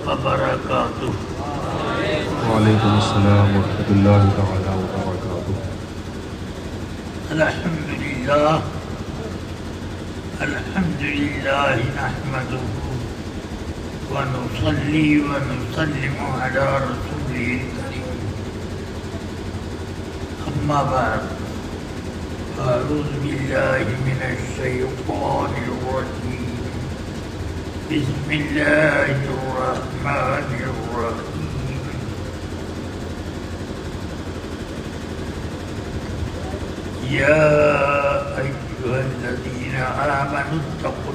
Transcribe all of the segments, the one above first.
وبركاته. وعلیکم السلام ورحمۃ اللہ تعالیٰ وبرکاتہ. الحمد لله نحمده ونصلي ونسلم على رسوله الكريم. أما بعد، أعوذ بالله من الشيطان الرجيم. بسم الله الرحمن الرحيم. يا أيها الذين آمنوا اتقوا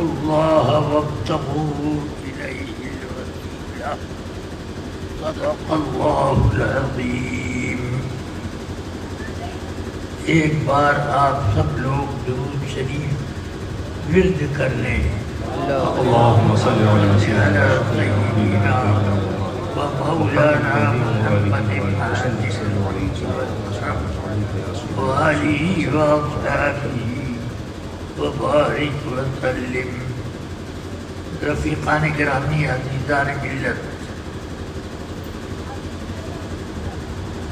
الله وابتغوا إليه الوسيلة. صدق الله العظيم. ایک بار آپ سب لوگ درود شریف ورد کر لیں. اللهم صل على سيدنا ومولانا محمد وآله وأصحابه وبارك وسلم. رفیقان گرامی، عزیزان ملت،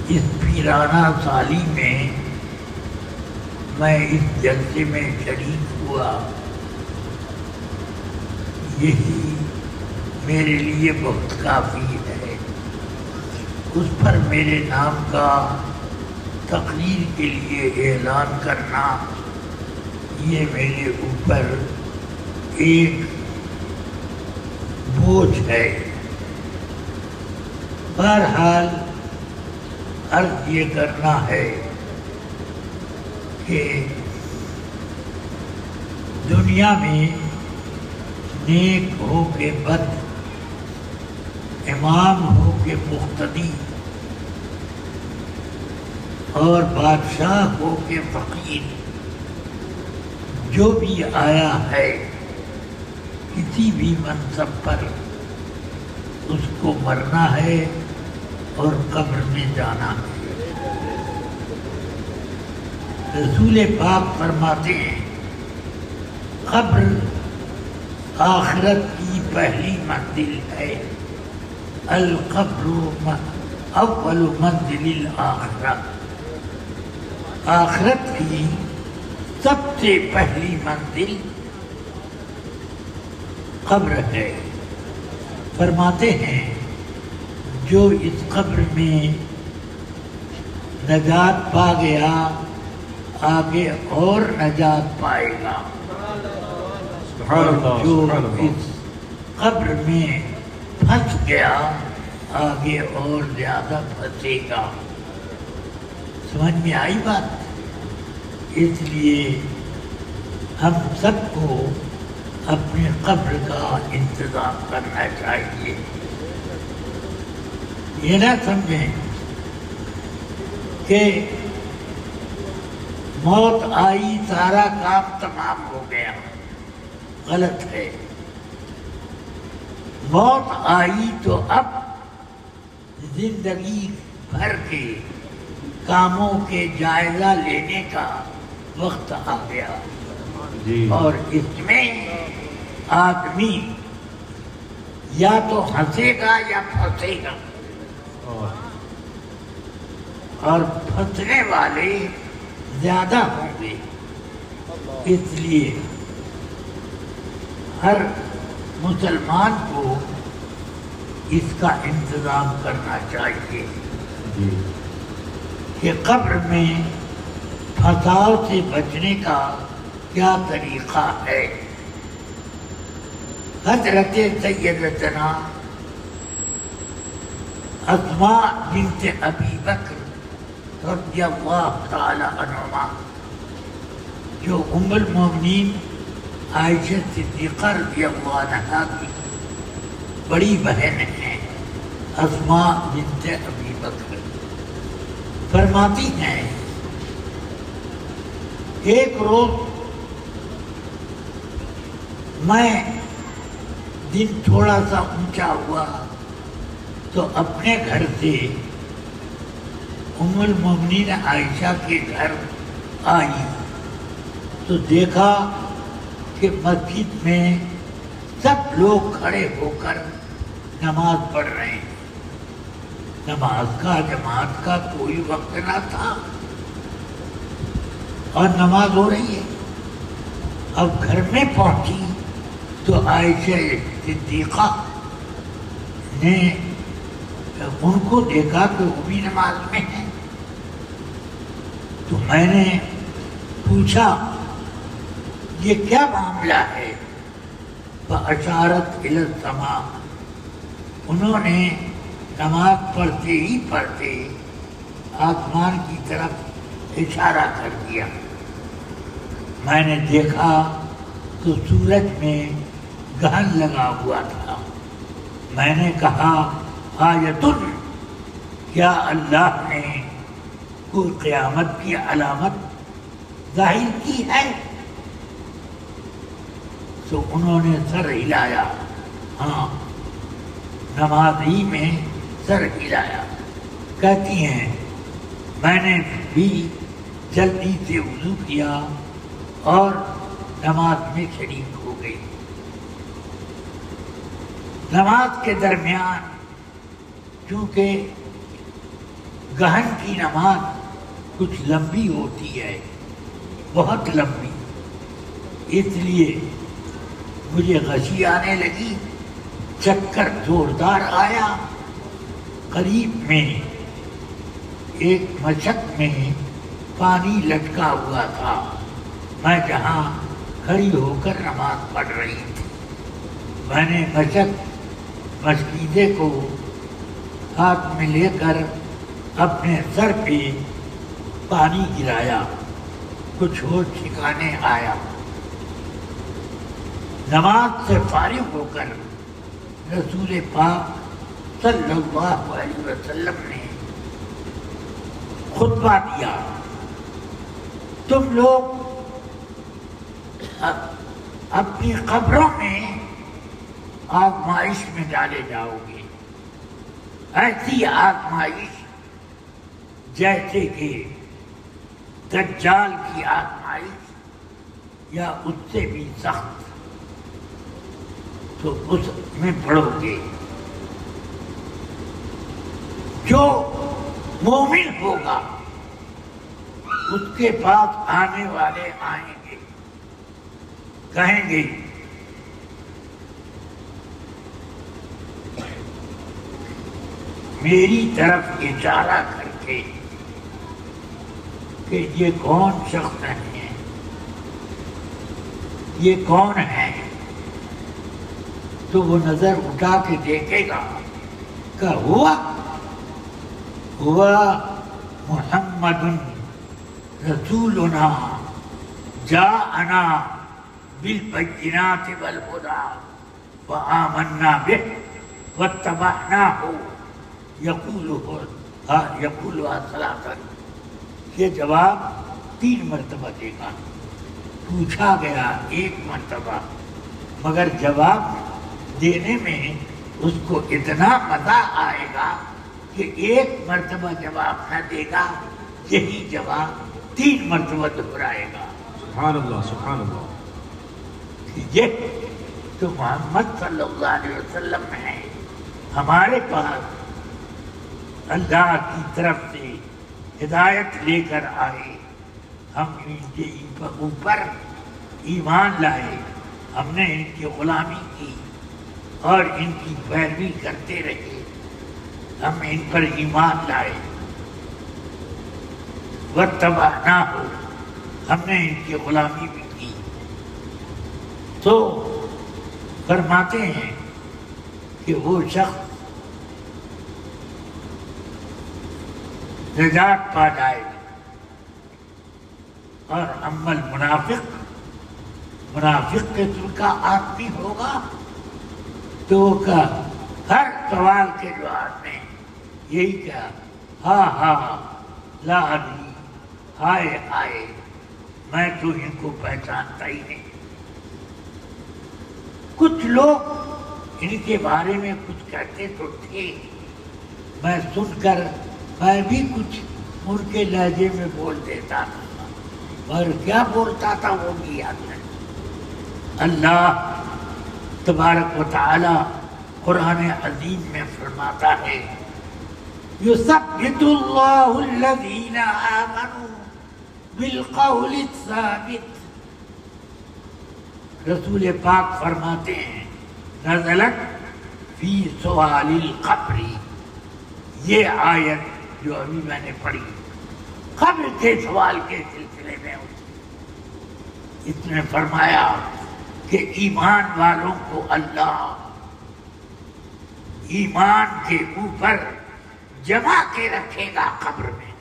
اس پیرانہ سالی میں میں اس جلسے میں شریک ہوا، یہی میرے لیے بہت کافی ہے. اس پر میرے نام کا تقریر کے لیے اعلان کرنا یہ میرے اوپر ایک بوجھ ہے. بہرحال عرض یہ کرنا ہے کہ دنیا میں نیک ہو کے بد، امام ہو کے مقتدی، اور بادشاہ ہو کے فقیر، جو بھی آیا ہے کسی بھی منصب پر، اس کو مرنا ہے اور قبر میں جانا ہے. رسول پاک فرماتے ہیں قبر آخرت کی پہلی منزل ہے. القبر اول منزل الآخرہ. آخرت کی سب سے پہلی منزل قبر ہے. فرماتے ہیں جو اس قبر میں نجات پا گیا آگے اور نجات پائے گا، اور جو اس قبر میں پھنس گیا آگے اور زیادہ پھنسے گا. سمجھ میں آئی بات؟ اس لیے ہم سب کو اپنے قبر کا انتظام کرنا چاہیے. یہ نہ سمجھیں کہ موت آئی سارا کام تمام ہو گیا. غلط ہے. موت آئی تو اب زندگی بھر کے کاموں کے جائزہ لینے کا وقت آ گیا. اور اس میں آدمی یا تو ہنسے گا یا پھنسے گا، اور پھنسنے والے زیادہ ہوں گے. اس لیے ہر مسلمان کو اس کا انتظام کرنا چاہیے کہ قبر میں پھنساؤ سے بچنے کا کیا طریقہ ہے. حضرت سیدتنا اسماء بنت ابی بکر رضی اللہ تعالی عنہما، جو ام المومنین عائشہ صدیقہ رضی اللہ عنہا کی بڑی بہن ہیں، اسماء بنت ابی بکر، فرماتی ہیں ایک روز میں دن تھوڑا سا اونچا ہوا تو اپنے گھر سے ام المومنین عائشہ کے گھر آئی تو دیکھا کہ مسجد میں سب لوگ کھڑے ہو کر نماز پڑھ رہے ہیں. نماز کا جماعت کا کوئی وقت نہ تھا اور نماز ہو رہی ہے. اب گھر میں پہنچی تو عائشہ صدیقہ نے ان کو دیکھا کہ وہ بھی نماز میں ہیں. تو میں نے پوچھا یہ کیا معاملہ ہے؟ فاشارت الی السماء، انہوں نے نماز پڑھتے ہی پڑھتے آسمان کی طرف اشارہ کر دیا. میں نے دیکھا تو سورج میں گہن لگا ہوا تھا. میں نے کہا آیتن، کیا اللہ نے کوئی قیامت کی علامت ظاہر کی ہے؟ تو انہوں نے سر ہلایا. ہاں، نماز ہی میں سر ہلایا. کہتی ہیں میں نے بھی جلدی سے وضو کیا اور نماز میں شریک ہو گئی. نماز کے درمیان چونکہ گہن کی نماز کچھ لمبی ہوتی ہے، بہت لمبی، اس لیے مجھے غشی آنے لگی، چکر زوردار آیا. قریب میں ایک مشک میں پانی لٹکا ہوا تھا. میں جہاں کھڑی ہو کر نماز پڑھ رہی تھی، میں نے مشکیزے کو ہاتھ میں لے کر اپنے سر پہ پانی گرایا. کچھ ہوش ٹھکانے آیا. نماز سے فارغ ہو کر رسول پاک صلی اللہ علیہ وسلم نے خطبہ دیا. تم لوگ اپنی قبروں میں آزمائش میں ڈالے جاؤ گے، ایسی آزمائش جیسے کہ دجال کی آزمائش یا اس سے بھی سخت. تو اس میں پڑھو گے. جو مومن ہوگا اس کے پاس آنے والے آئیں گے، کہیں گے میری طرف اشارہ کر کے کہ یہ کون شخص ہے، یہ کون ہے. تو وہ نظر اٹھا کے دیکھے گا کہ ہوا محمد رسولنا جاءنا بالبینات والہدی فآمنا بہ واتبعناہ یقولها ثلاثا. یہ جواب 3 مرتبہ دے گا. پوچھا گیا 1 مرتبہ، مگر جواب دینے میں اس کو اتنا مزہ آئے گا کہ 1 مرتبہ جواب نہ دے گا، یہی جواب 3 مرتبہ دہرائے گا. سبحان اللہ، سبحان اللہ. یہ تو محمد صلی اللہ علیہ وسلم ہے. ہمارے پاس اللہ کی طرف سے ہدایت لے کر آئے، ہم ان کے اوپر ایمان لائے، ہم نے ان کی غلامی کی اور ان کی پیروی کرتے رہے، ہم ان پر ایمان لائے. واتبعناہ، ہم نے ان کی غلامی بھی کی. تو فرماتے ہیں کہ وہ شخص نجات پا جائے گا. اور اما المنافق، منافق قسم کا آدمی ہوگا تو کا ہر سوال کے جواب میں یہی کہا ہاں لا ادری، ہائے ہائے میں تو ان کو پہچانتا ہی نہیں. کچھ لوگ ان کے بارے میں کچھ کہتے تو تھے، میں سن کر میں بھی کچھ ان کے لہجے میں بول دیتا تھا، اور کیا بولتا تھا وہ بھی یاد نہیں. اللہ تبارک و تعالی قرآن عظیم میں فرماتا ہے یثبت اللہ الذین آمنوا بالقول الثابت. رسول پاک فرماتے ہیں نزلت فی سؤال القبر. یہ آیت جو ابھی میں نے پڑھی قبر کے سوال کے سلسلے میں اس نے فرمایا کہ ایمان والوں کو اللہ ایمان کے اوپر جمع کے رکھے گا قبر میں.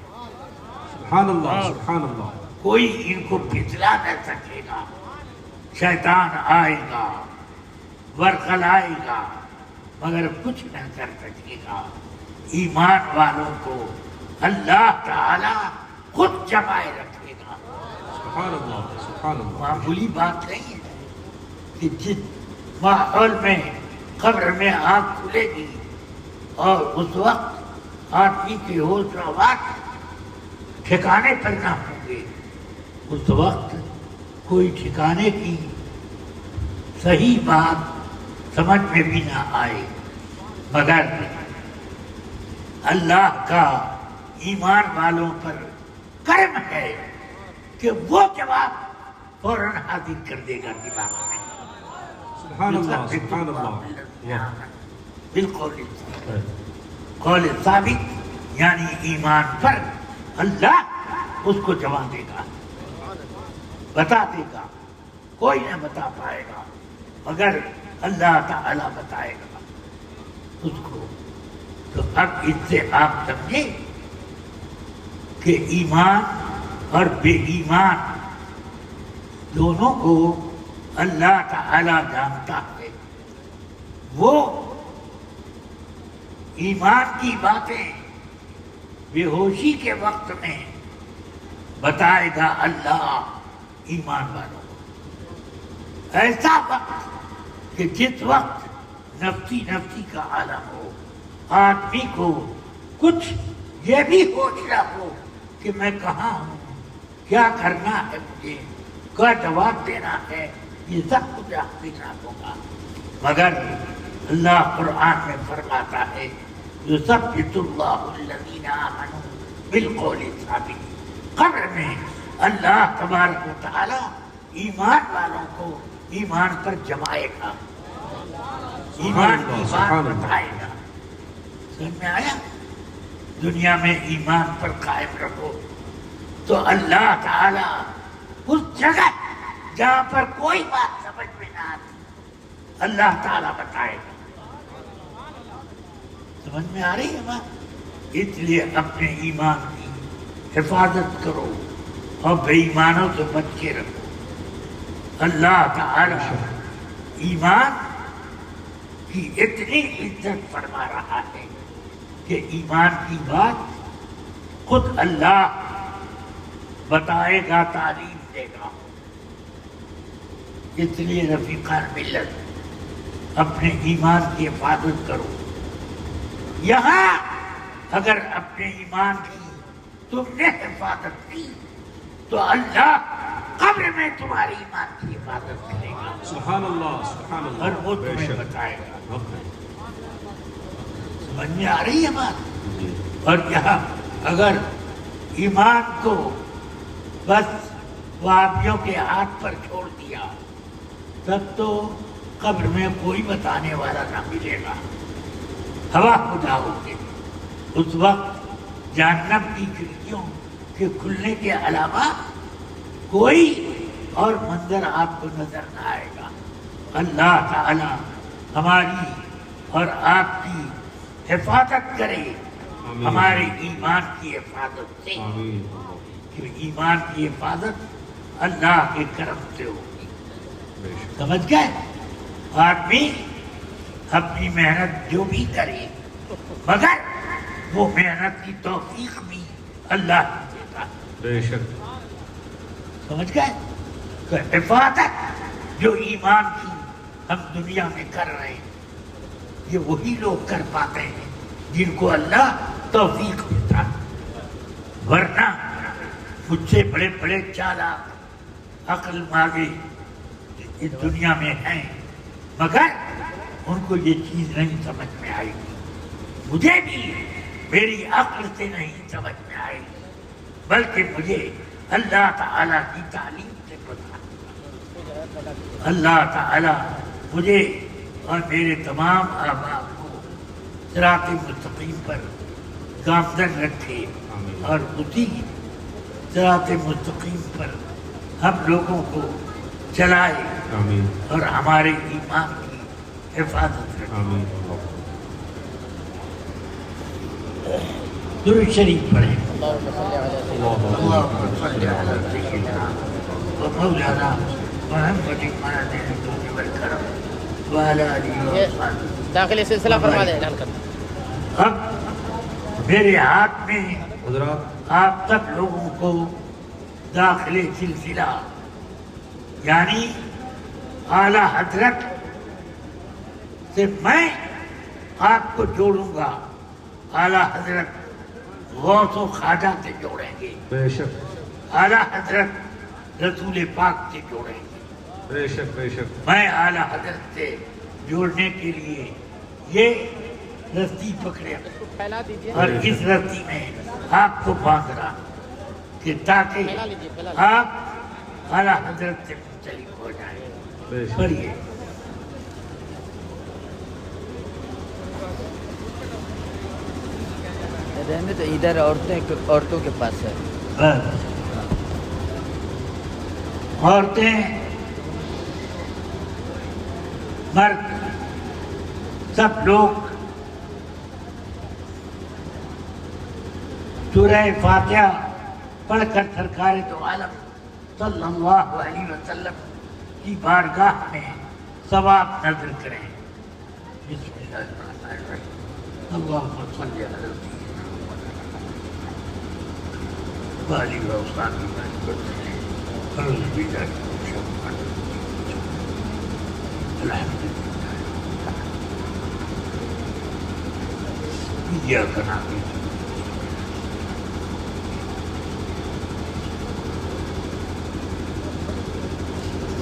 سبحان اللہ سبحان اللہ. کوئی ان کو پھسلا نہ سکے گا. شیطان آئے گا ورغلائے گا مگر کچھ نہ کر سکے گا. ایمان والوں کو اللہ تعالی خود جمائے رکھے گا. سبحان اللہ سبحان اللہ. معمولی بات نہیں ہے کہ جس ماحول میں قبر میں آنکھ کھلے گی اور اس وقت آدمی کے ہوش و حواس ٹھکانے پر نہ ہوں گے. اس وقت کوئی ٹھکانے کی صحیح بات سمجھ میں بھی نہ آئے مگر اللہ کا ایمان والوں پر کرم ہے کہ وہ جواب فوراً حاضر کر دے گا دماغ میں. سبحان اللہ سبحان اللہ. بالقول قول ثابت یعنی ایمان پر اللہ اس کو جواب دے گا بتا دے گا. کوئی نہ بتا پائے گا مگر اللہ تعالی بتائے گا اس کو. تو اب اس سے آپ سمجھیں کہ ایمان اور بے ایمان دونوں کو اللہ تعالی جانتا ہے. وہ ایمان کی باتیں بے ہوشی کے وقت میں بتائے گا اللہ ایمان والوں کو. ایسا وقت کہ جس وقت نفسی نفسی کا عالم ہو آدمی کو کچھ یہ بھی ہوش نہ ہو کہ میں کہاں ہوں کیا کرنا ہے مجھے کیا جواب دینا ہے. یہ سب کچھ حاصل نہ ہوگا مگر اللہ قرآن میں فرماتا ہے یثبت اللہ الذین آمنوا بالقول الثابت. قبر میں اللہ تبارک و تعالی ایمان والوں کو ایمان پر جمائے گا ایمان کی بات بتائے گا. سمجھ میں آیا؟ دنیا میں ایمان پر قائم رہو تو اللہ تعالی اس جگہ جہاں پر کوئی بات سمجھ میں نہ آتی اللہ تعالی بتائے گا. سمجھ میں آ رہی ہے بات؟ اس لیے اپنے ایمان کی حفاظت کرو اور بے ایمانوں سے بچ کے رکھو. اللہ تعالی ایمان کی اتنی عزت فرما رہا ہے کہ ایمان کی بات خود اللہ بتائے گا تعلیم دے گا. اس لیے رفیقان ملت اپنے ایمان کی حفاظت کرو. یہاں اگر اپنے ایمان کی تم نے حفاظت کی تو اللہ قبر میں تمہاری ایمان کی حفاظت کرے گا. سبحان اللہ سبحان اللہ. اور وہ تمہیں بتائے گا. سمجھ میں آ رہی ہے بات؟ اور یہاں اگر ایمان کو بس وہابیوں کے ہاتھ پر چھوڑ دیا تب تو قبر میں کوئی بتانے والا نہ ملے گا. ہوا خدا ہوگی اس وقت جہنم کی کھڑکیوں کے کھلنے کے علاوہ کوئی اور منظر آپ کو نظر نہ آئے گا. اللہ تعالی ہماری اور آپ کی حفاظت کرے ہمارے ایمان کی حفاظت سے. کہ ایمان کی حفاظت اللہ کے کرم سے ہوگی. سمجھ گئے؟ آدمی اپنی محنت جو بھی کرے مگر وہ محنت کی توفیق بھی اللہ دیتا. بے شک. سمجھ گئے؟ تو حفاظت جو ایمان کی ہم دنیا میں کر رہے ہیں یہ وہی لوگ کر پاتے ہیں جن کو اللہ توفیق دیتا. ورنہ مجھ سے بڑے بڑے چالاک عقل ماغے اس دنیا میں ہیں مگر ان کو یہ چیز نہیں سمجھ میں آئے گی، مجھے بھی میری عقل سے نہیں سمجھ میں آئے گی، بلکہ مجھے اللہ تعالیٰ کی تعلیم سے پتہ۔ اللہ تعالیٰ مجھے اور میرے تمام آباء کو صراط مستقیم پر گامزن رکھے اور اسی صراط مستقیم پر ہم لوگوں کو چلائے آمین اور ہمارے ایمان کی حفاظت رکھے۔ آمین درود شریف پڑھیں۔ اللهم صل على اللهم صل على سيدنا ومولانا محمد الجود والكرم وعلى آله وصحبه۔ داخلی سلسلہ فرما دیں اعلان کرتے اب میرے ہاتھ میں حضرات آپ سب لوگوں کو داخل سلسلہ یعنی اعلیٰ حضرت سے میں آپ کو جوڑوں گا، اعلیٰ حضرت غوث و خواجہ سے جوڑیں گے، بے شک اعلیٰ حضرت رسول پاک سے جوڑیں گے۔ بے شک بے شک میں اعلیٰ حضرت سے جوڑنے کے لیے یہ رسی پکڑے پھیلا دیجیے، اور اس رسی میں آپ کو باندھ رہا کہ تاکہ پھیلا لیجیے، پھیلا لیجیے۔ آپ اعلیٰ حضرت سے منسلک ہو جائیں۔ بے شک پڑھیے۔ رہنے تو ادھر عورتوں کے پاس ہے۔ بس عورتیں مرد سب لوگ سورہ فاتحہ پڑھ کر سرکار دو عالم صلی اللہ علیہ وسلم کی بارگاہ میں ثواب نظر کریں۔ بسم اللہ الرحمن الرحیم۔ اللہم صلی علی سیدنا وآلہ وصحبہ وسلم۔ اعوذ باللہ من الشیطان الرجیم۔ الحمد للہ ایاک نعبد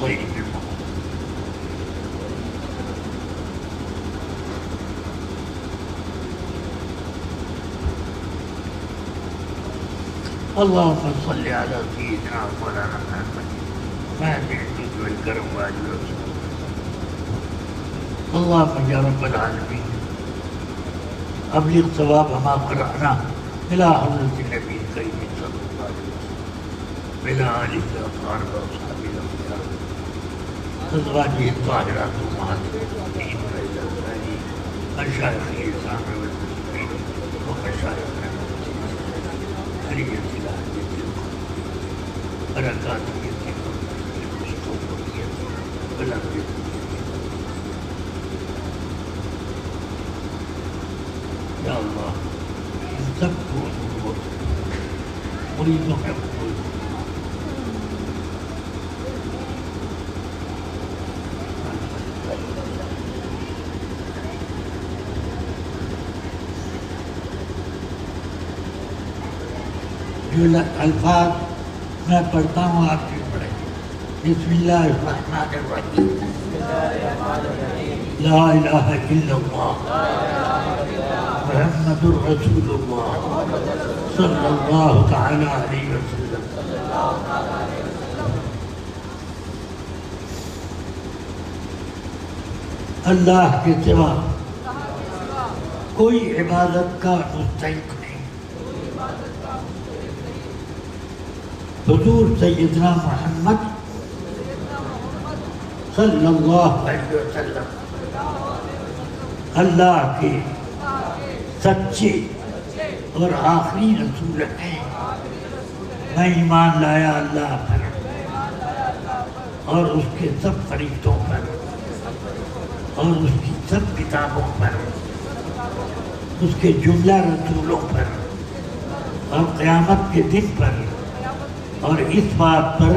غیر المغضوب اللهم صل على سيدنا مولانا محمد مهد الجود والكرم وآله وصحبه۔ اللهم يا رب العالمين أبلغ ثواب ما قرأنا إلى حضرة النبي الكريم صلى الله عليه وسلم وإلى آله الأطهار وأصحابه الأخيار أزواجه الطاهرات أمهات المؤمنين وإلى آله مشايخه الكرام والمسلمين ومشايخنا حرية برکاتی یا اللہ ان سب کو مریضوں میں قبول جو الفاظ میں پڑھتا ہوں آپ بھی پڑھیں۔ بسم اللہ الرحمن الرحیم۔ لا الہ الا اللہ محمد رسول اللہ صلی اللہ تعالی علیہ وسلم۔ اللہ کے سوا کوئی عبادت کا مستحق نہیں۔ حضور سیدنا محمد صلی اللہ علیہ وسلم اللہ کے سچے اور آخری رسول ہیں۔ میں ایمان لایا اللہ پر اور اس کے سب فرشتوں پر اور اس کی سب کتابوں پر، اس کے جملہ رسولوں پر اور قیامت کے دن پر، اور اس بات پر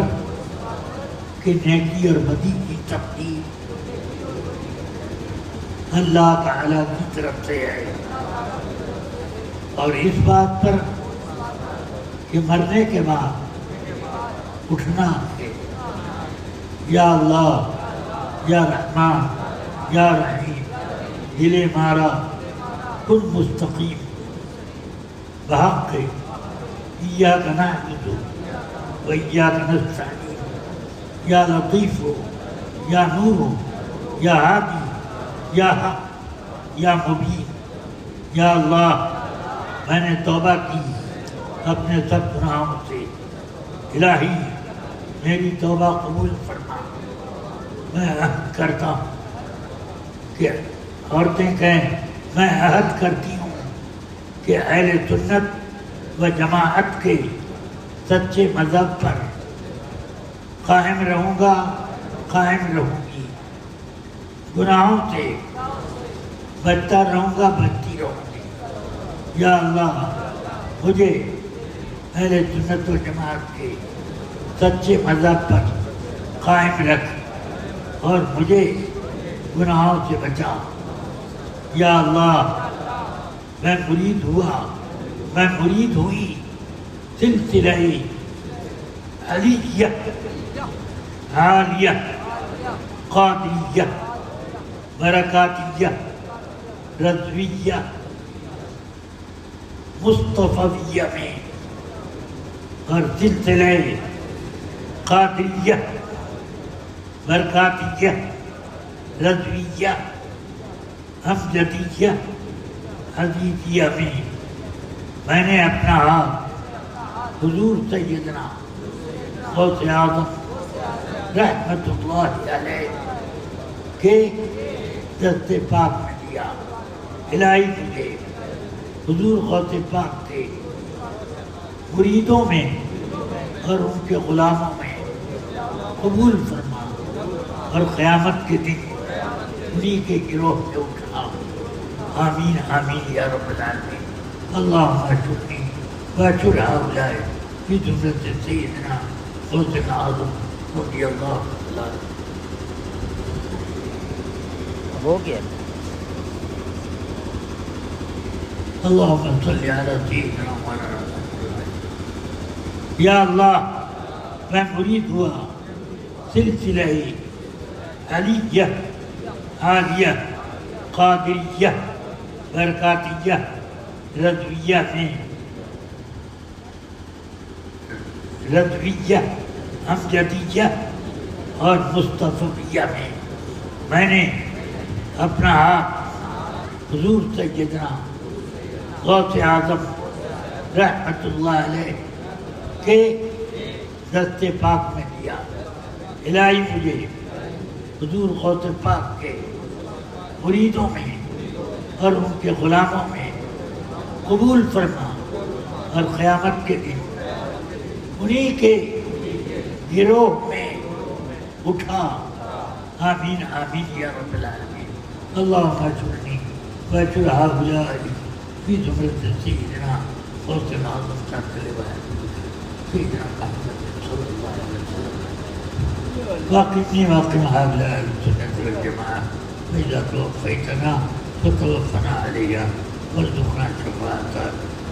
کہ نیکی اور بدی کی تقدیر اللہ تعالیٰ کی طرف سے ہے، اور اس بات پر کہ مرنے کے بعد اٹھنا ہے۔ یا اللہ یا رحمان یا رحیم دل مارا کن مستقیم بحق ایاک نعبد و ایاک نستعین یا لطیف یا نور یا ہادی یا حق یا مبین یا اللہ میں نے توبہ کی اپنے سب گناہوں سے، الہی میری توبہ قبول فرما۔ میں عہد کرتا ہوں کہ عورتیں کہیں میں عہد کرتی ہوں کہ اہل سنت و جماعت کے سچے مذہب پر قائم رہوں گا، قائم رہوں گی، گناہوں سے بچتا رہوں گا، بچتی رہوں گی۔ یا اللہ مجھے اہل سنت و جماعت کے سچے مذہب پر قائم رکھ اور مجھے گناہوں سے بچا۔ یا اللہ میں مرید ہوا، میں مرید ہوئی سلسلہ علیہ، عالیہ، قادریہ، برکاتیہ، رضویہ، مصطفیہ میں، اور سلسلہ قادریہ، برکاتیہ، رضویہ، امجدیہ، عزیزیہ میں میں نے اپنا ہاتھ حضور سیدنا غوث اعظم رحمت اللہ علیہ کے دست پاک میں دیا۔ الہی مجھے حضور غوث پاک کے مریدوں میں اور ان کے غلاموں میں قبول فرما، اور قیامت کے دن انہی کے گروہ میں اٹھا۔ آمین آمین یا رب العالمین۔ اللہم اجرنی واجر ہؤلاء فی زمرۃ سیدنا غوث اعظم رضی اللہ عنہ۔ ہو گیا۔ اللہم صلی علی سیدنا مولانا۔ یا اللہ میں مرید ہوا سلسلہ علیہ، عالیہ، قادریہ، برکاتیہ، رضویہ میں، رضویہ، امجدیہ اور مصطفیہ میں نے اپنا ہاتھ حضور سیدنا غوث اعظم رحمت اللہ علیہ کے دست پاک میں دیا۔ الہی مجھے حضور غوث پاک کے مریدوں میں اور ان کے غلاموں میں قبول فرما، اور قیامت کے دن انہی کے گروہ میں اٹھا۔ آمین آمین یا رب العالمین۔ اللہم اجرنی واجر ہؤلاء فی زمرۃ سیدنا غوث اعظم سیدنا محمد صلی اللہ علیہ وسلم۔ واقفني واقم هؤلاء السنة والجماعة، وإذا توفيتنا فتوفنا عليها وارزقنا شفاعة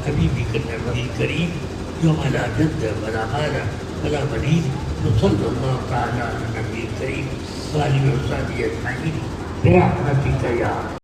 حبيبك النبي الكريم يوم لا جد ولا مال ولا بنين، وصلى الله تعالى على النبي الكريم وآله وصحبه أجمعين برحمتك يا